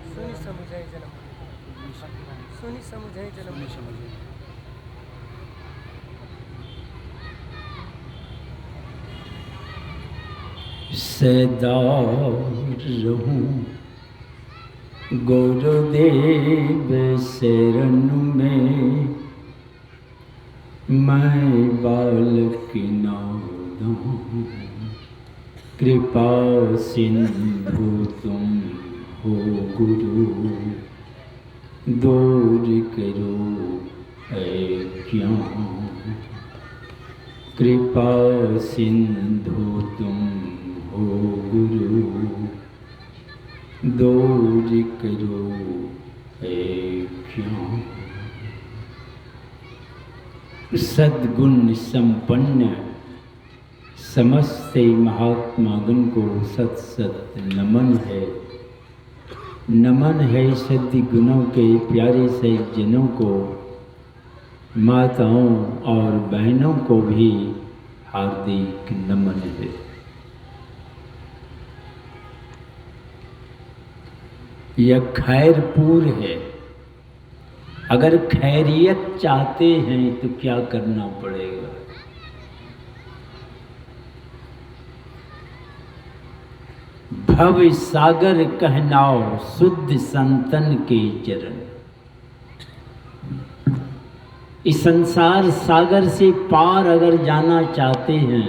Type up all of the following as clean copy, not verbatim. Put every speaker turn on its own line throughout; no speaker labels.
सुनि समुझाइ जन्म सुनि समुझाइ जन्म
सदा रहूं गुरुदेव शरण में, मैं बालक नादान कृपा सिंधु तुम हो गुरु, दूर करो अज्ञान। कृपा सिंधु तुम हो गुरु, दूर करो अज्ञान। सद्गुण संपन्न समस्त महात्मा गण को सत सत नमन है। नमन है सद्गुणों के प्यारे से जनों को, माताओं और बहनों को भी हार्दिक नमन है। यह खैरपुर है। अगर खैरियत चाहते हैं तो क्या करना पड़ेगा? भव सागर कहनाओ शुद्ध संतन के चरण। इस संसार सागर से पार अगर जाना चाहते हैं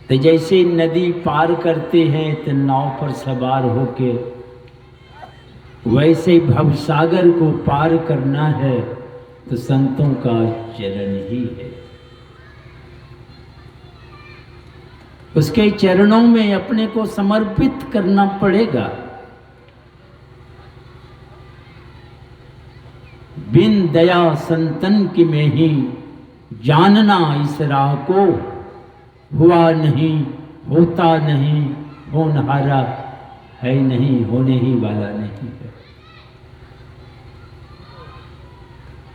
तो जैसे नदी पार करते हैं तो नाव पर सवार होके, वैसे भवसागर को पार करना है तो संतों का चरण ही है। उसके चरणों में अपने को समर्पित करना पड़ेगा। बिन दया संतन की में ही जानना इस राह को, हुआ नहीं होता नहीं होनहारा है नहीं होने ही वाला नहीं है।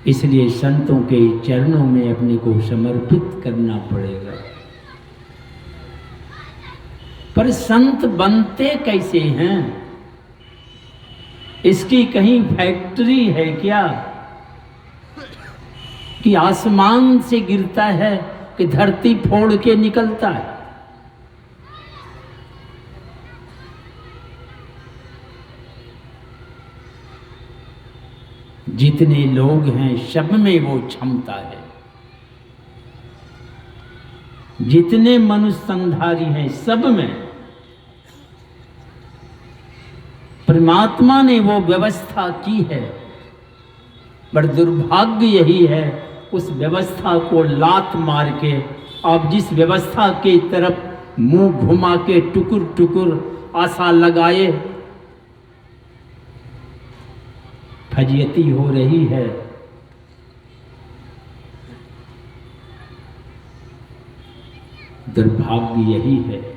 इसलिए संतों के चरणों में अपने को समर्पित करना पड़ेगा। पर संत बनते कैसे हैं? इसकी कहीं फैक्ट्री है क्या कि आसमान से गिरता है कि धरती फोड़ के निकलता है? जितने लोग हैं सब में वो क्षमता है। जितने मनुष्यधारी हैं सब में परमात्मा ने वो व्यवस्था की है। पर दुर्भाग्य यही है, उस व्यवस्था को लात मार के आप जिस व्यवस्था के तरफ मुंह घुमा के टुकुर टुकुर आशा लगाए, फजियती हो रही है। दुर्भाग्य यही है।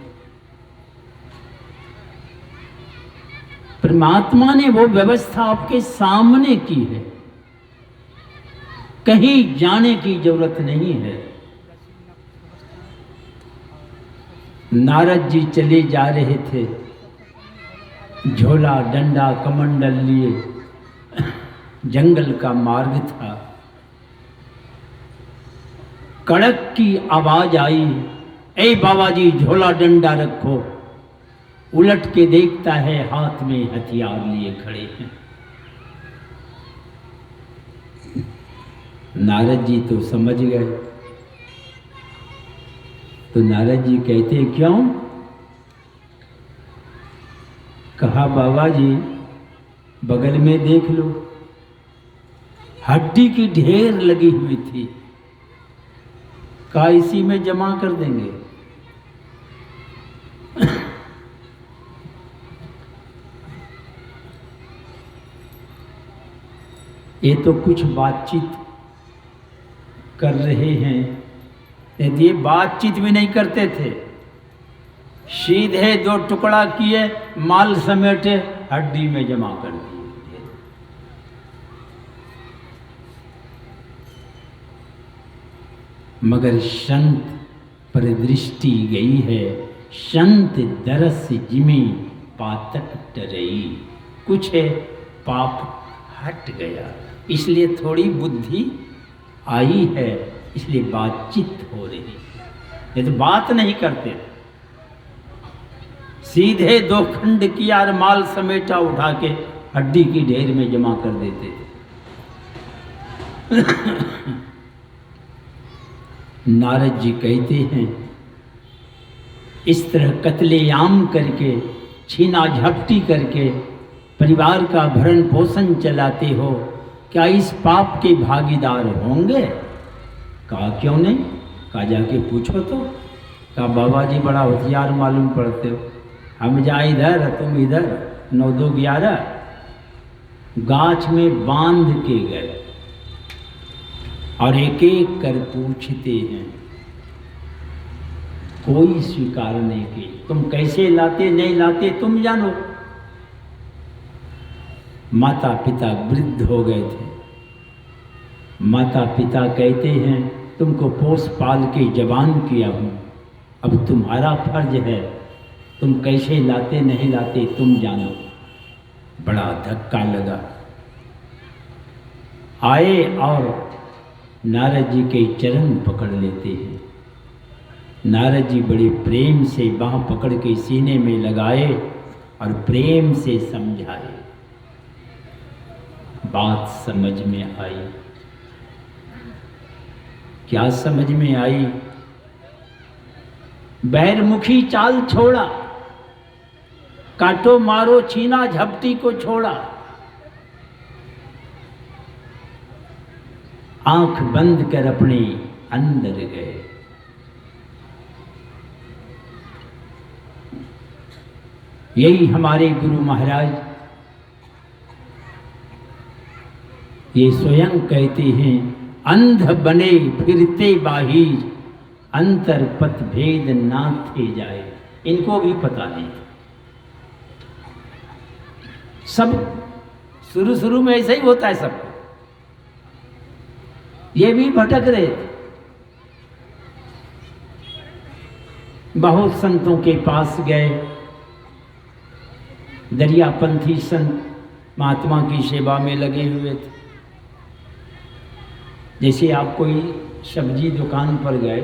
परमात्मा ने वो व्यवस्था आपके सामने की है, कहीं जाने की जरूरत नहीं है। नारद जी चले जा रहे थे, झोला डंडा कमंडल लिए, जंगल का मार्ग था। कड़क की आवाज आई, ए बाबा जी झोला डंडा रखो। उलट के देखता है, हाथ में हथियार लिए खड़े हैं। नारद जी तो समझ गए। तो नारद जी कहते क्यों? कहा बाबा जी बगल में देख लो, हड्डी की ढेर लगी हुई थी, का इसी में जमा कर देंगे। ये तो कुछ बातचीत कर रहे हैं, यदि ये बातचीत भी नहीं करते थे, सीधे दो टुकड़ा किए, माल समेटे, हड्डी में जमा कर दिए। मगर संत पर दृष्टि गई है, संत दरस जिमी पातक टरई। कुछ है पाप हट गया, इसलिए थोड़ी बुद्धि आई है, इसलिए बातचीत हो रही है। ये तो बात नहीं करते, सीधे 2 खंड किया और माल समेटा उठा के हड्डी की ढेर में जमा कर देते थे। नारद जी कहते हैं, इस तरह कत्लेआम करके, छीना झपटी करके परिवार का भरण पोषण चलाते हो, क्या इस पाप के भागीदार होंगे? कहा क्यों नहीं? कहा जाके पूछो तो। कहा बाबा जी बड़ा होशियार मालूम पड़ते हो, हम जाए इधर तुम इधर, 9 2 11 गाछ में बांध के गए और एक एक कर पूछते हैं, कोई स्वीकार नहीं की। तुम कैसे लाते नहीं लाते तुम जानो। माता पिता वृद्ध हो गए थे, माता पिता कहते हैं तुमको पोस पाल के जवान किया हूँ, अब तुम्हारा फर्ज है, तुम कैसे लाते नहीं लाते तुम जानो। बड़ा धक्का लगा। आए और नारद जी के चरण पकड़ लेते हैं। नारद जी बड़े प्रेम से बाँह पकड़ के सीने में लगाए और प्रेम से समझाए। बात समझ में आई। क्या समझ में आई? बैरमुखी चाल छोड़ा, काटो मारो छीना झपटी को छोड़ा, आंख बंद कर अपने अंदर गए। यही हमारे गुरु महाराज ये स्वयं कहते हैं, अंध बने फिरते बाहिर, अंतर पथ भेद ना थे जाए। इनको भी पता नहीं था। सब शुरू में ऐसा ही होता है सबको। ये भी भटक रहे थे। बहुत संतों के पास गए, दरियापंथी संत महात्मा की सेवा में लगे हुए थे। जैसे आप कोई सब्जी दुकान पर गए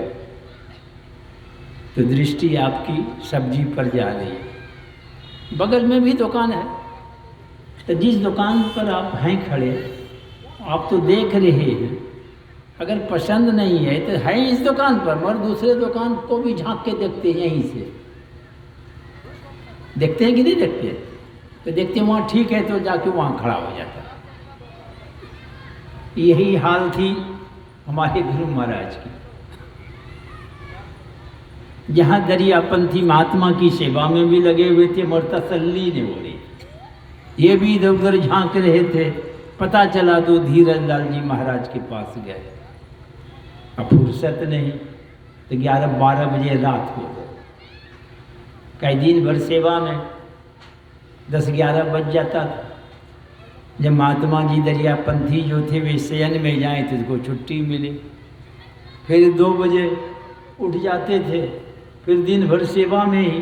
तो दृष्टि आपकी सब्जी पर जा रही है, बगल में भी दुकान है, तो जिस दुकान पर आप हैं खड़े, आप तो देख रहे हैं, अगर पसंद नहीं है तो है इस दुकान पर, मगर दूसरे दुकान को भी झांक के देखते हैं। यहीं से देखते हैं कि नहीं देखते हैं? तो देखते हैं वहाँ ठीक है तो जाके वहाँ खड़ा हो जाता है। यही हाल थी हमारे गुरु महाराज की। जहाँ दरियापंथी महात्मा की सेवा में भी लगे हुए थे, मगर तसल्ली नहीं हो रही, ये भी इधर उधर झांक रहे थे। पता चला तो धीरज लाल जी महाराज के पास गए। अब फुर्सत नहीं, तो 11-12 बजे रात को कई दिन भर सेवा में 10-11 बज जाता था। जब महात्मा जी दरियापंथी जो थे वे शयन में जाएं तो उसको छुट्टी मिले, फिर 2 बजे उठ जाते थे, फिर दिन भर सेवा में ही,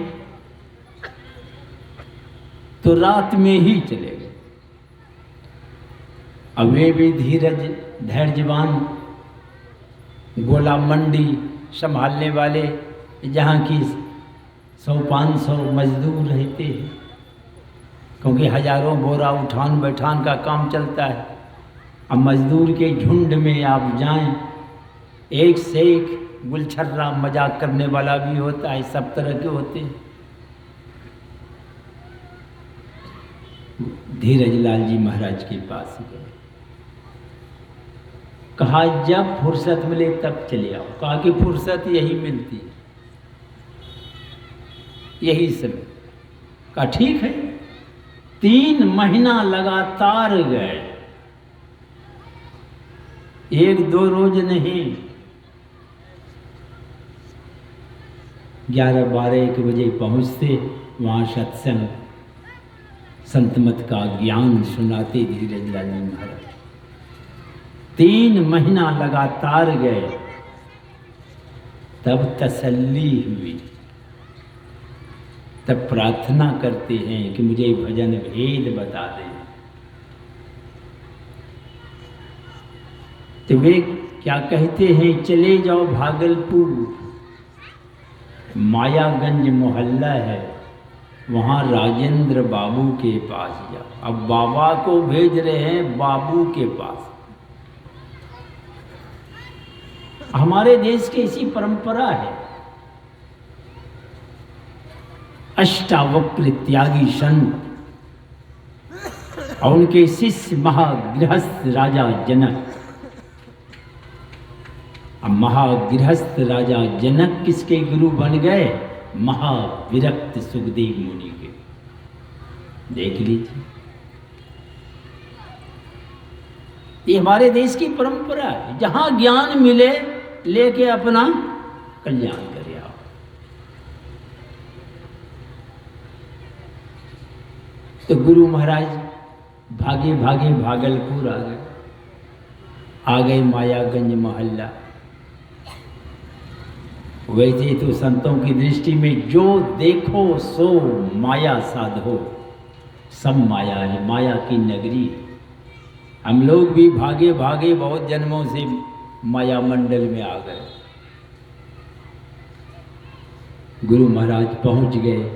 तो रात में ही चले गए। अब वे भी धीरज धैर्यवान, गोला मंडी संभालने वाले, जहाँ की 100-500 मजदूर रहते हैं, क्योंकि हजारों बोरा उठान बैठान का काम चलता है। अब मजदूर के झुंड में आप जाएं, एक से एक गुलछर्रा मजाक करने वाला भी होता है, सब तरह के होते हैं। धीरज लाल जी महाराज के पास गए, कहा जब फुर्सत मिले तब चले आओ। कहा कि फुर्सत यही मिलती है, यही समय। कहा ठीक है। 3 महीना लगातार गए, 1-2 रोज नहीं। 11-12-1 बजे पहुँचते, वहाँ सत्संग संत मत का ज्ञान सुनाते धीरज लाल जी महाराज। 3 महीना लगातार गए, तब तसल्ली हुई। तब प्रार्थना करते हैं कि मुझे भजन भेद बता दें। तो वे क्या कहते हैं, चले जाओ भागलपुर, मायागंज मोहल्ला है, वहाँ राजेंद्र बाबू के पास जाओ। अब बाबा को भेज रहे हैं बाबू के पास। हमारे देश की ऐसी परंपरा है, अष्टावक्र त्यागी संत और उनके शिष्य महागृहस्थ राजा जनक। अब महागृहस्थ राजा जनक किसके गुरु बन गए? महाविरक्त सुखदेव मुनि के। देख लीजिए, ये हमारे देश की परंपरा है। जहां ज्ञान मिले लेके अपना कल्याण करे आओ। तो गुरु महाराज भागे भागे भागलपुर आ गए मायागंज मोहल्ला। वैसे तो संतों की दृष्टि में जो देखो सो माया साधो, सब माया है, माया की नगरी। हम लोग भी भागे भागे बहुत जन्मों से माया मंडल में आ गए। गुरु महाराज पहुंच गए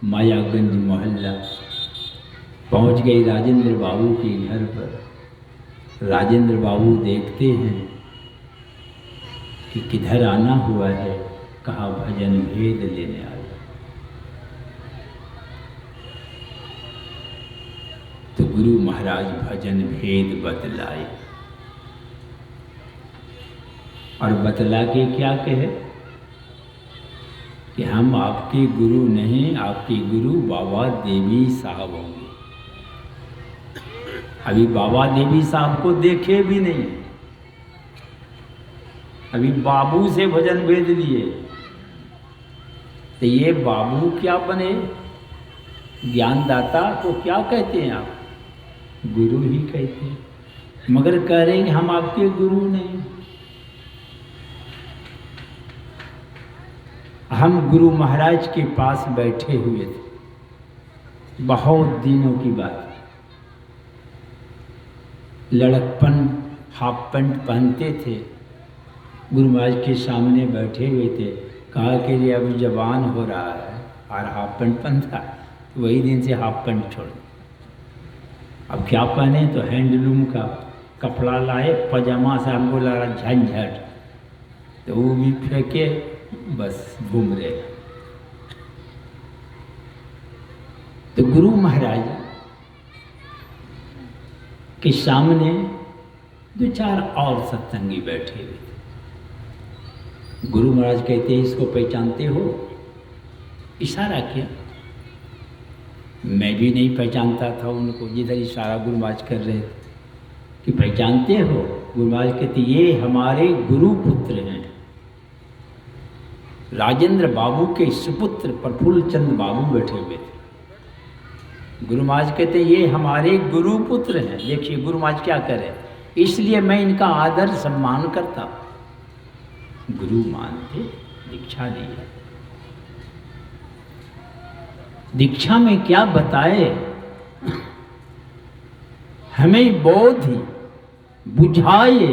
मायागंज मोहल्ला, पहुंच गए राजेंद्र बाबू के घर पर। राजेंद्र बाबू देखते हैं कि किधर आना हुआ है, कहा भजन भेद लेने आया। तो गुरु महाराज भजन भेद बतलाए और बतला के क्या कहे कि हम आपके गुरु नहीं, आपके गुरु बाबा देवी साहब होंगे। अभी बाबा देवी साहब को देखे भी नहीं, अभी बाबू से भजन भेद लिए। तो ये बाबू क्या बने? ज्ञानदाता को क्या कहते हैं आप? गुरु ही कहते हैं, मगर कह रहे हैं हम आपके गुरु नहीं। हम गुरु महाराज के पास बैठे हुए थे, बहुत दिनों की बात। लड़कपन हाफ पैंट पहनते थे, गुरु महाराज के सामने बैठे हुए थे। कहा कि ये अभी जवान हो रहा है और हाफ पैंट पहनता, तो वही दिन से हाफ पैंट छोड़। अब क्या पहने? तो हैंडलूम का कपड़ा लाए, पजामा से हमको लगा झंझट, तो वो भी फेंके, बस घूम रहे। तो गुरु महाराज के सामने दो चार और सत्संगी बैठे हुए थे। गुरु महाराज कहते हैं इसको पहचानते हो? इशारा किया। मैं भी नहीं पहचानता था उनको, जिधर इशारा गुरु महाराज कर रहे थे कि पहचानते हो? गुरु महाराज कहते ये हमारे गुरु पुत्र हैं, राजेंद्र बाबू के सुपुत्र प्रफुल्ल चंद बाबू बैठे हुए थे। गुरु महाराज कहते ये हमारे गुरु पुत्र हैं। देखिए गुरु महाराज क्या करे, इसलिए मैं इनका आदर सम्मान करता। गुरु मानते, दीक्षा दी है। दीक्षा में क्या बताए? हमें बोध बुझाए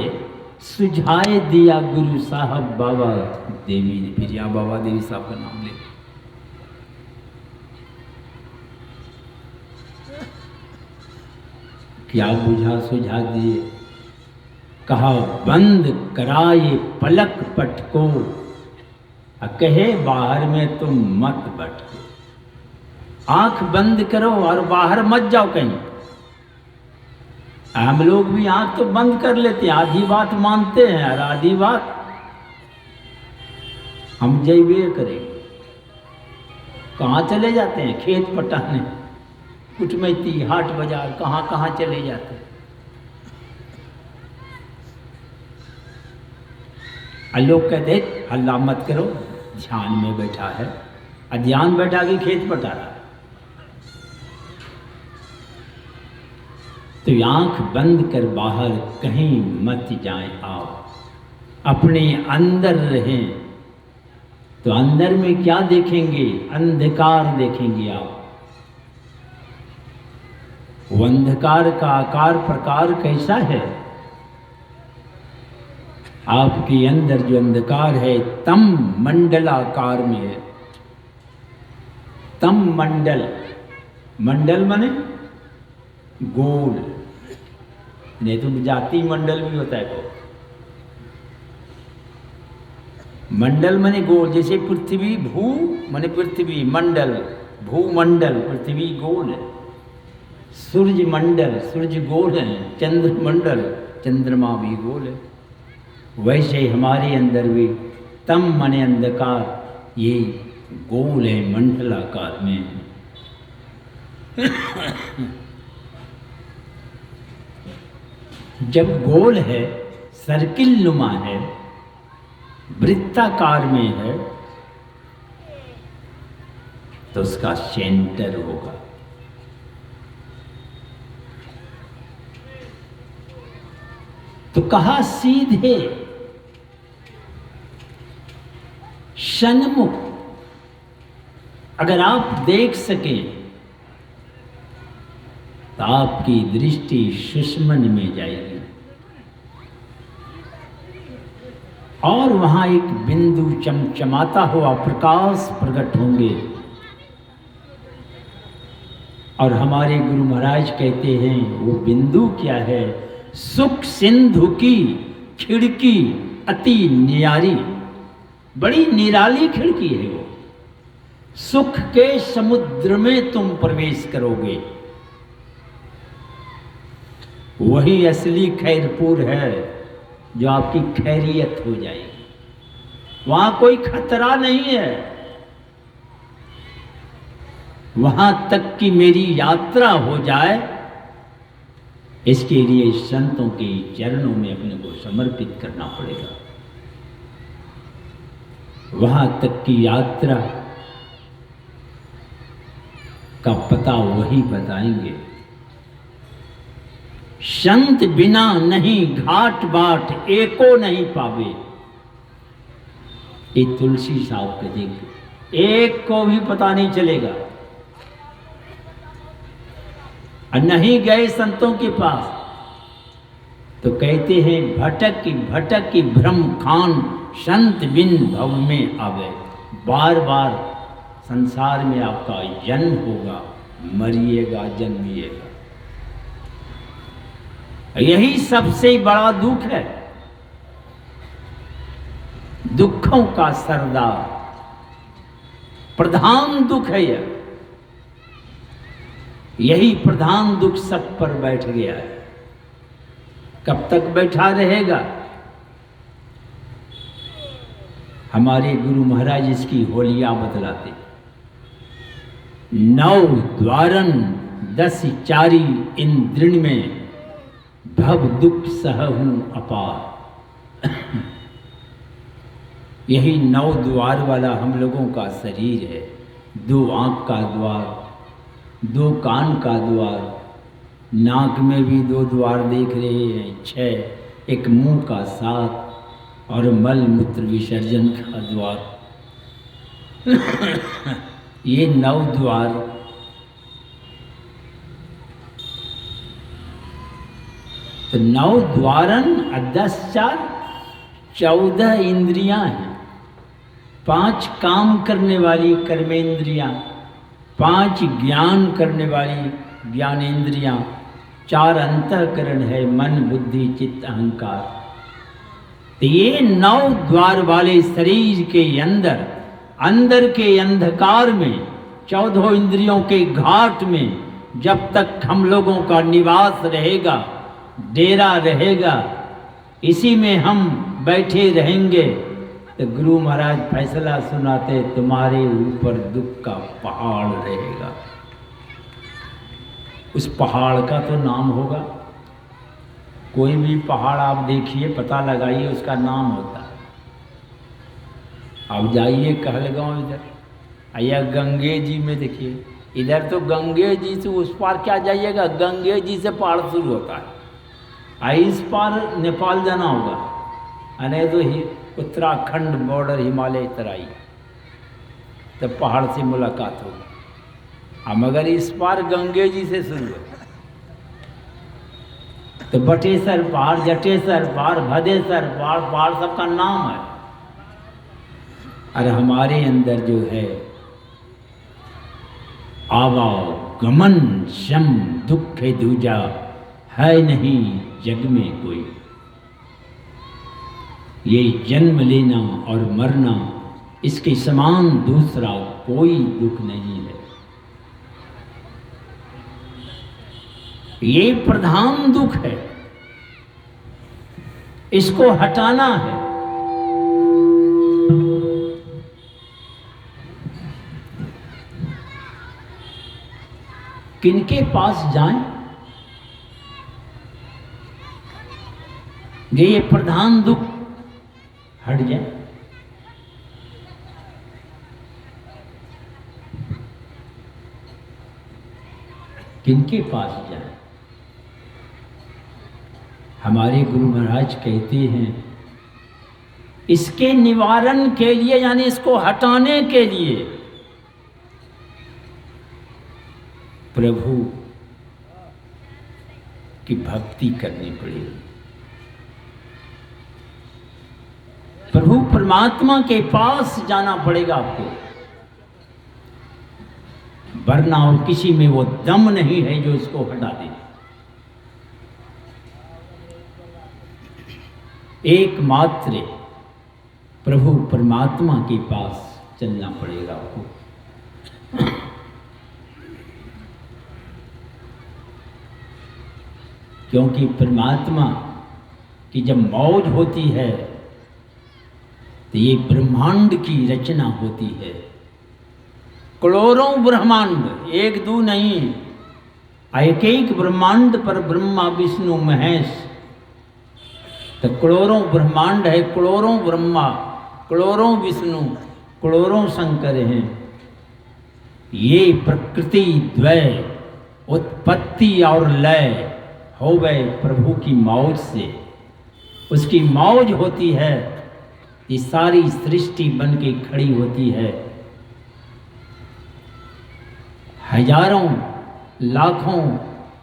सुझाए दिया गुरु साहब बाबा देवी ने। फिर यहाँ बाबा देवी साहब का नाम ले। क्या बुझा सुझा दिए? कहा बंद कराए पलक पट को, कहे बाहर में तुम मत बैठो। आंख बंद करो और बाहर मत जाओ कहीं। हम लोग भी आंख तो बंद कर लेते हैं, आधी बात मानते हैं और आधी बात हम जैबे करेंगे। कहाँ चले जाते हैं? खेत पटाने, कुटमैती, हाट बाजार, कहाँ कहाँ चले जाते हैं। लोग कहते हैं हल्ला मत करो, ध्यान में बैठा है, ध्यान बैठा के खेत पटा रहा है। तो आंख बंद कर बाहर कहीं मत जाएं, आओ अपने अंदर रहें। तो तो अंदर में क्या देखेंगे? अंधकार देखेंगे आप। वो अंधकार का आकार प्रकार कैसा है? आपके अंदर जो अंधकार है तम मंडलाकार में है। तम मंडल, मंडल माने गोल, नहीं तो जाति मंडल भी होता है तो। मंडल माने गोल, जैसे पृथ्वी भू माने पृथ्वी, मंडल भूमंडल, पृथ्वी गोल है। सूर्य मंडल, सूर्य गोल है। चंद्र मंडल, चंद्रमा भी गोल है। वैसे हमारे अंदर भी तम माने अंधकार, ये गोल है, मंडलाकार में। जब गोल है, सर्किल नुमा है, वृत्ताकार में है, तो उसका सेंटर होगा। तो कहा सीधे सन्मुख, अगर आप देख सकें तो आपकी दृष्टि सुषमन में जाएगी और वहां एक बिंदु चमचमाता हुआ प्रकाश प्रकट होंगे। और हमारे गुरु महाराज कहते हैं वो बिंदु क्या है? सुख सिंधु की खिड़की अति न्यारी, बड़ी निराली खिड़की है वो। सुख के समुद्र में तुम प्रवेश करोगे, वही असली खैरपुर है जो आपकी खैरियत हो जाएगी। वहां कोई खतरा नहीं है। वहां तक कि मेरी यात्रा हो जाए, इसके लिए संतों के चरणों में अपने को समर्पित करना पड़ेगा। वहां तक की यात्रा का पता वही बताएंगे। संत बिना नहीं घाट बाट एको नहीं पावे, ये तुलसी साहब कहते हैं, एक को भी पता नहीं चलेगा। और नहीं गए संतों के पास तो कहते हैं भटक की भ्रम खान संत बिन भव में आवे। बार बार संसार में आपका जन्म होगा, मरिएगा, जन्मिएगा। यही सबसे बड़ा दुख है, दुखों का सरदार, प्रधान दुख है यह। यही प्रधान दुख सब पर बैठ गया है। कब तक बैठा रहेगा? हमारे गुरु महाराज इसकी होलियां बतलाते। 9 द्वारन 10 चारी इन दृढ़ में भव दुख सहहूं अपार। यही 9 द्वार वाला हम लोगों का शरीर है। 2 आंख का द्वार, 2 कान का द्वार, नाक में भी 2 द्वार देख रहे हैं, 6, एक मुंह का 7 और मल मूत्र विसर्जन का द्वार। ये 9 द्वार। तो 9 द्वारन 10 4 14 इंद्रियां हैं। 5 काम करने वाली कर्मेंद्रियां, 5 ज्ञान करने वाली ज्ञानेंद्रियां, 4 अंतःकरण है, मन बुद्धि चित्त अहंकार। तो ये 9 द्वार वाले शरीर के अंदर के अंधकार में, 14 इंद्रियों के घाट में जब तक हम लोगों का निवास रहेगा, डेरा रहेगा, इसी में हम बैठे रहेंगे, तो गुरु महाराज फैसला सुनाते, तुम्हारे ऊपर दुख का पहाड़ रहेगा। उस पहाड़ का तो नाम होगा। कोई भी पहाड़ आप देखिए, पता लगाइए, उसका नाम होता है। आप जाइए कहलगांव इधर, या गंगे जी में देखिए, इधर तो गंगे जी से उस पार क्या जाइएगा, गंगे जी से पहाड़ शुरू होता है। इस पार नेपाल जाना होगा, नहीं तो उत्तराखंड बॉर्डर हिमालय तराई, तो पहाड़ से मुलाकात होगी। हम अगर इस पार गंगे जी से शुरू है तो बटेसर पार, जटेसर पार, भदेसर पार, पार सबका नाम है। और हमारे अंदर जो है आवागमन शम दुख दूजा है नहीं जग में कोई। ये जन्म लेना और मरना, इसके समान दूसरा कोई दुख नहीं है। ये प्रधान दुख है, इसको हटाना है। किनके पास जाएं? ये प्रधान दुख हट जाए। किनके पास जाए? हमारे गुरु महाराज कहते हैं इसके निवारण के लिए, यानी इसको हटाने के लिए प्रभु की भक्ति करनी पड़ेगी। प्रभु परमात्मा के पास जाना पड़ेगा आपको, वरना और किसी में वो दम नहीं है जो इसको हटा दे। एकमात्र प्रभु परमात्मा के पास चलना पड़ेगा आपको। क्योंकि परमात्मा की जब मौज होती है तो ये ब्रह्मांड की रचना होती है। करोड़ों ब्रह्मांड, एक दो नहीं, एक एक ब्रह्मांड पर ब्रह्मा विष्णु महेश, तो करोड़ों ब्रह्मांड है, करोड़ों ब्रह्मा, करोड़ों विष्णु, करोड़ों शंकर हैं। ये प्रकृति द्वय उत्पत्ति और लय हो गए प्रभु की मौज से। उसकी मौज होती है, ये सारी सृष्टि बन के खड़ी होती है। हजारों लाखों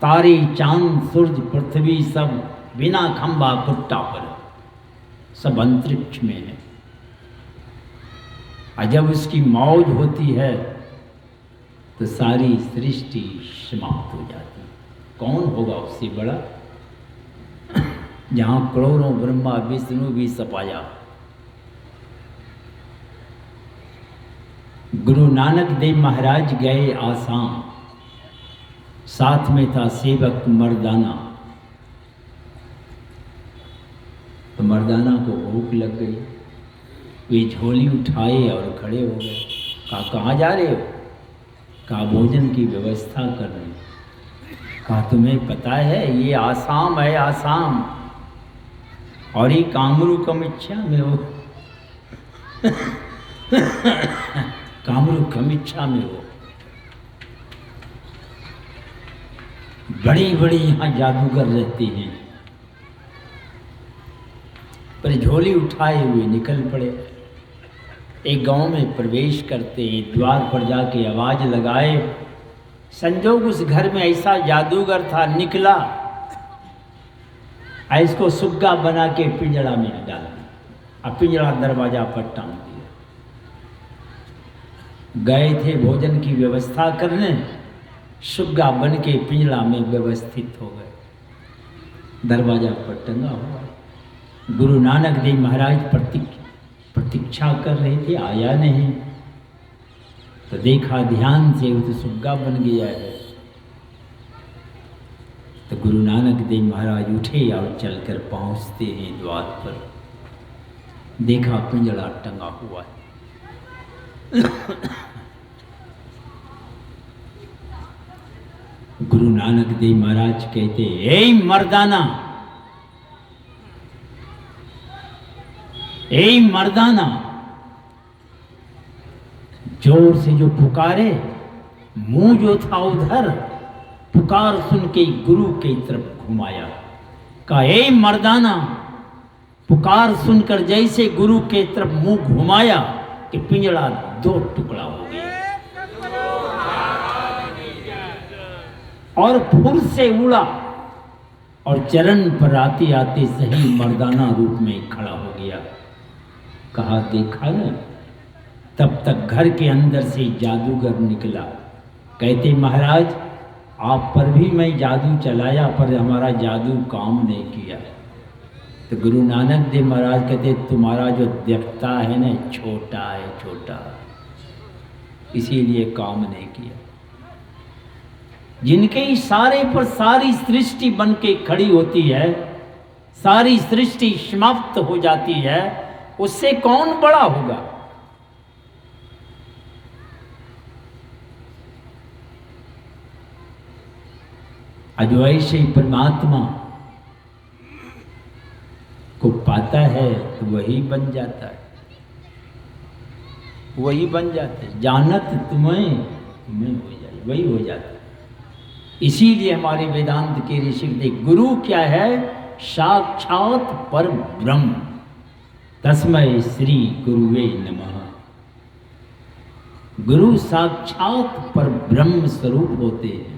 तारे चांद सूरज पृथ्वी सब बिना खंबा पुट्टा पर सब अंतरिक्ष में है। और जब उसकी मौज होती है तो सारी सृष्टि समाप्त हो जाती है। कौन होगा उससे बड़ा? जहां करोड़ों ब्रह्मा विष्णु भी सपाया। गुरु नानक देव महाराज गए आसाम, साथ में था सेवक मर्दाना। तो मर्दाना को भूख लग गई, वे झोली उठाए और खड़े हो गए। कहा कहाँ जा रहे हो? कहा भोजन की व्यवस्था कर रहे। कहा तुम्हें पता है ये आसाम है, आसाम, और ये कामरू कमिच्छा में हो। कामरू कमिच्छा में हो। बड़े बड़े यहाँ जादूगर रहते हैं। पर झोली उठाए हुए निकल पड़े। एक गांव में प्रवेश करते हैं, द्वार पर जाके आवाज लगाए। संजोग उस घर में ऐसा जादूगर था, निकला, इसको सुग्गा बना के पिंजड़ा में डाल दिया। अब पिंजड़ा दरवाजा पर टांग दिया। गए थे भोजन की व्यवस्था करने, सुग्गा बन के पिंजड़ा में व्यवस्थित हो गए। दरवाजा पर टंगा हुआ। गुरु नानक देव महाराज प्रतीक्षा कर रहे थे, आया नहीं। तो देखा ध्यान से, वो तो सुग्गा बन गया है। तो गुरु नानक देव महाराज उठे और चलकर पहुंचते हैं द्वार पर। देखा पिंजड़ा टंगा हुआ है। गुरु नानक देव महाराज कहते, ए मर्दाना, ए मर्दाना, जोर से जो पुकारे, मुंह जो था उधर, पुकार सुन के गुरु की तरफ घुमाया। कहा ए मर्दाना, पुकार सुनकर जैसे गुरु के तरफ मुंह घुमाया कि पिंजड़ा दो टुकड़ा हो गया और फुर से उड़ा और चरण पर आते आते सही मर्दाना रूप में खड़ा हो गया। कहा देखा न, तब तक घर के अंदर से जादूगर निकला। कहते महाराज आप पर भी मैं जादू चलाया पर हमारा जादू काम नहीं किया। तो गुरु नानक देव महाराज कहते तुम्हारा जो दिखता है ना छोटा है, छोटा, इसीलिए काम नहीं किया। जिनके इशारे पर सारी सृष्टि बन के खड़ी होती है, सारी सृष्टि समाप्त हो जाती है, उससे कौन बड़ा होगा? आज वैसे ही परमात्मा को पाता है तो वही बन जाता है, वही बन जाते। जानत तुम्हें हो जाए, वही हो जाता है। इसीलिए हमारे वेदांत के ऋषि कहते गुरु क्या है? साक्षात पर ब्रह्म, तस्मै श्री गुरुवे नमः। गुरु साक्षात पर ब्रह्म स्वरूप होते हैं।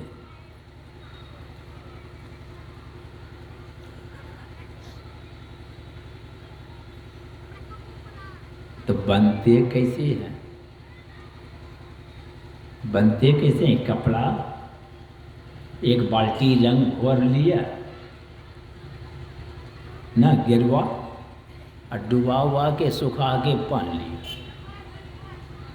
तो बनते कैसे हैं? बनते कैसे हैं? कपड़ा एक बाल्टी रंग भर लिया ना, गिरवा और डुबा हुआ के सुखा के पहन लिया।